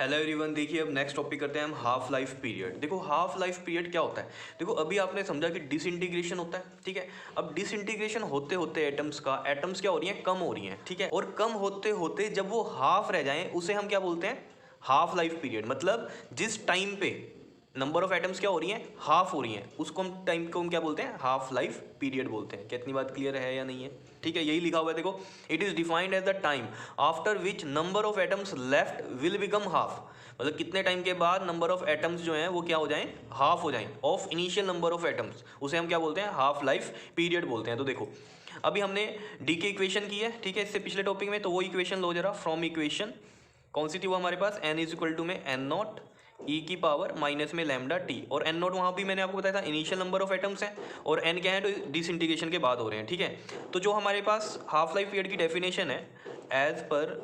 Hello everyone, देखिए अब next topic करते हैं हम हाफ लाइफ पीरियड। देखो हाफ लाइफ पीरियड क्या होता है। देखो अभी आपने समझा कि डिसइंटीग्रेशन होता है, ठीक है। अब डिसइंटीग्रेशन होते होते एटम्स क्या हो रही हैं, कम हो रही हैं, ठीक है। और कम होते होते जब वो हाफ रह जाएं उसे हम क्या बोलते हैं, हाफ लाइफ पीरियड। मतलब जिस टाइम पे नंबर ऑफ एटम्स क्या हो रही हैं, हाफ हो रही हैं, उसको हम टाइम को हम क्या बोलते हैं, हाफ लाइफ पीरियड बोलते हैं। कितनी बात क्लियर है या नहीं है, ठीक है। यही लिखा हुआ है देखो, it is defined as the time after which number of atoms left will become half. मतलब कितने टाइम के बाद नंबर ऑफ एटम्स जो हैं वो क्या हो जाएं, हाफ हो जाएं of initial number of atoms, उसे हम क्या बोलते हैं, हाफ लाइफ पीरियड बोलते हैं। तो देखो अभी हमने डी के इक्वेशन की है, ठीक है, इससे पिछले टॉपिक में। तो वो इक्वेशन लो जरा, फ्रॉम इक्वेशन कौन सी थी वो हमारे पास, n इज इक्वल टू में एन नॉट ई की पावर माइनस में लैम्डा टी। और एन नॉट वहाँ भी मैंने आपको बताया था इनिशियल नंबर ऑफ एटम्स है, और एन क्या है, तो डिसइंटीग्रेशन के बाद हो रहे हैं, ठीक है। तो जो हमारे पास हाफ लाइफ पीरियड की डेफिनेशन है एज पर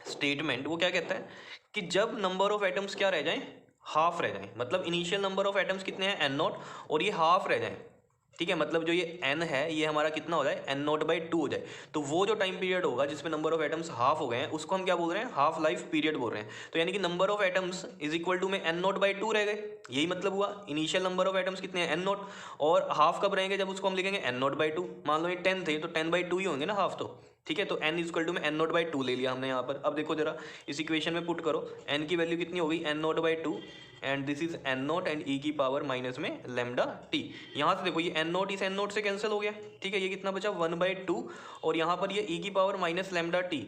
स्टेटमेंट, वो क्या कहता है कि जब नंबर ऑफ एटम्स क्या रह जाएं, हाफ रह जाएं। मतलब इनिशियल नंबर ऑफ एटम्स कितने हैं, एन नॉट, और ये हाफ रह जाएं, ठीक है। मतलब जो ये n है ये हमारा कितना हो जाए, एन नॉट बाई टू हो जाए। तो वो जो टाइम पीरियड होगा जिसमें नंबर ऑफ एटम्स हाफ हो गए हैं उसको हम क्या बोल रहे हैं, हाफ लाइफ पीरियड बोल रहे हैं। तो यानी कि number of atoms is equal to में एन नॉट बाई टू रह गए, यही मतलब हुआ। इनिशियल नंबर ऑफ एटम्स कितने हैं, एन नॉट, और हाफ कब रहेंगे, जब उसको हम लिखेंगे एन नॉट बाई टू। मान लो ये 10 थे तो 10 बाई टू ही होंगे ना हाफ, तो ठीक है। तो n इज इक्वल टू में एन नॉट बाई टू ले लिया हमने यहाँ पर। अब देखो जरा इस इक्वेशन में पुट करो, n की वैल्यू कितनी हो गई, N nought by two, and this is N nought and E की पावर माइनस में लेमडा टी। यहाँ से देखो ये एन नॉट इस एन नॉट से कैंसिल हो गया, ठीक है। ये कितना बचा, वन बाई टू, और यहाँ पर ये ई की पावर माइनस लेमडा टी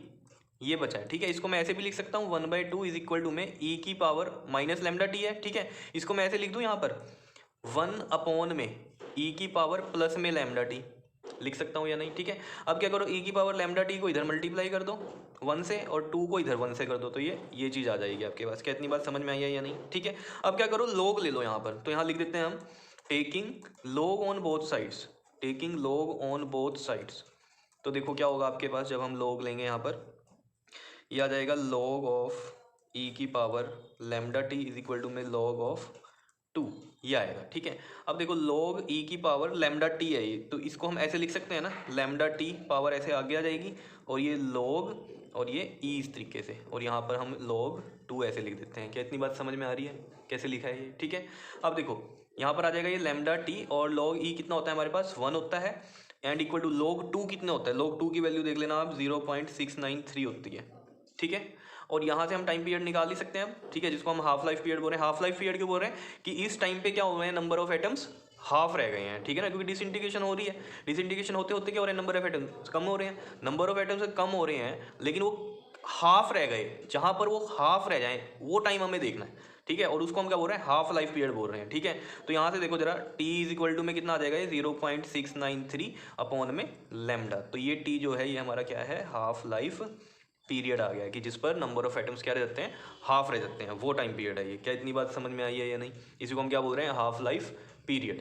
ये बचा है, ठीक है। इसको मैं ऐसे भी लिख सकता हूँ, one by two is equal to में ई की पावर माइनस लेमडा टी है, ठीक है। इसको मैं ऐसे लिख दूँ यहाँ पर, वन अपॉन में ई की पावर प्लस में लेमडा टी लिख सकता हूँ या नहीं, ठीक है। अब क्या करो, ई की पावर लेमडा टी को इधर मल्टीप्लाई कर दो वन से, और टू को इधर वन से कर दो, तो ये चीज़ आ जाएगी आपके पास। क्या इतनी बात समझ में आई है या नहीं, ठीक है। अब क्या करो, लोग ले लो यहाँ पर, तो यहाँ लिख देते हैं हम टेकिंग लोग ऑन बोथ साइड्स, टेकिंग लोग ऑन बोथ साइड्स। तो देखो क्या होगा आपके पास, जब हम लोग लेंगे यहाँ पर, ये आ जाएगा लॉग ऑफ ई की power lambda t is equal to में लॉग ऑफ टू, ये आएगा, ठीक है। अब देखो लॉग ई की पावर लेमडा टी है ये, तो इसको हम ऐसे लिख सकते हैं ना, लेमडा टी पावर ऐसे आगे आ जाएगी, और ये लॉग और ये ई इस तरीके से, और यहाँ पर हम लॉग टू ऐसे लिख देते हैं। क्या इतनी बात समझ में आ रही है, कैसे लिखा है ये, ठीक है। अब देखो यहाँ पर आ जाएगा ये लेमडा टी, और लॉग ई कितना होता है हमारे पास, वन होता है, and equal to log two कितने होता है, लॉग टू की वैल्यू देख लेना आप, 0.693 होती है, ठीक है। और यहाँ से हम टाइम पीरियड निकाल ही सकते हैं हम, ठीक है, जिसको हम हाफ लाइफ पीरियड बोल रहे हैं। हाफ लाइफ पीरियड क्यों बोल रहे हैं, कि इस टाइम पे क्या हो रहे हैं, नंबर ऑफ एटम्स हाफ रह गए हैं, ठीक है ना, क्योंकि डिसइंटीग्रेशन हो रही है। डिसइंटीग्रेशन होते होते क्या हो रहे हैं, नंबर ऑफ एटम्स कम हो रहे हैं, नंबर ऑफ एटम्स कम हो रहे हैं, लेकिन वो हाफ रह गए। जहाँ पर वो हाफ रह जाए वो टाइम हमें देखना है, ठीक है। और उसको हम क्या बोल रहे हैं, हाफ लाइफ पीरियड बोल रहे हैं, ठीक है। तो यहाँ से देखो जरा, t इज इक्वल टू में कितना आ जाएगा, ये 0.693 अपॉन में लेमडा। तो ये t जो है ये हमारा क्या है, हाफ लाइफ पीरियड आ गया है, कि जिस पर नंबर ऑफ एटम्स क्या रह जाते हैं, हाफ रह जाते हैं, वो टाइम पीरियड है ये। क्या इतनी बात समझ में आई है या नहीं, इसी को हम क्या बोल रहे हैं, हाफ लाइफ पीरियड।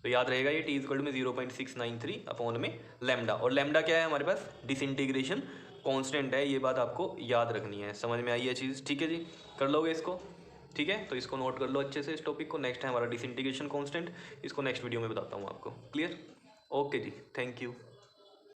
तो याद रहेगा ये टी इक्वल टू में 0.693 अपॉन में लेमडा, और लेमडा क्या है हमारे पास, डिसइंटीग्रेशन कांस्टेंट है। ये बात आपको याद रखनी है, समझ में आई है चीज़, ठीक है जी, कर लोगे इसको, ठीक है। तो इसको नोट कर लो अच्छे से, इस टॉपिक को। नेक्स्ट है हमारा डिसइंटीग्रेशन कांस्टेंट, इसको नेक्स्ट वीडियो में बताता हूँ आपको, क्लियर। ओके जी, थैंक यू।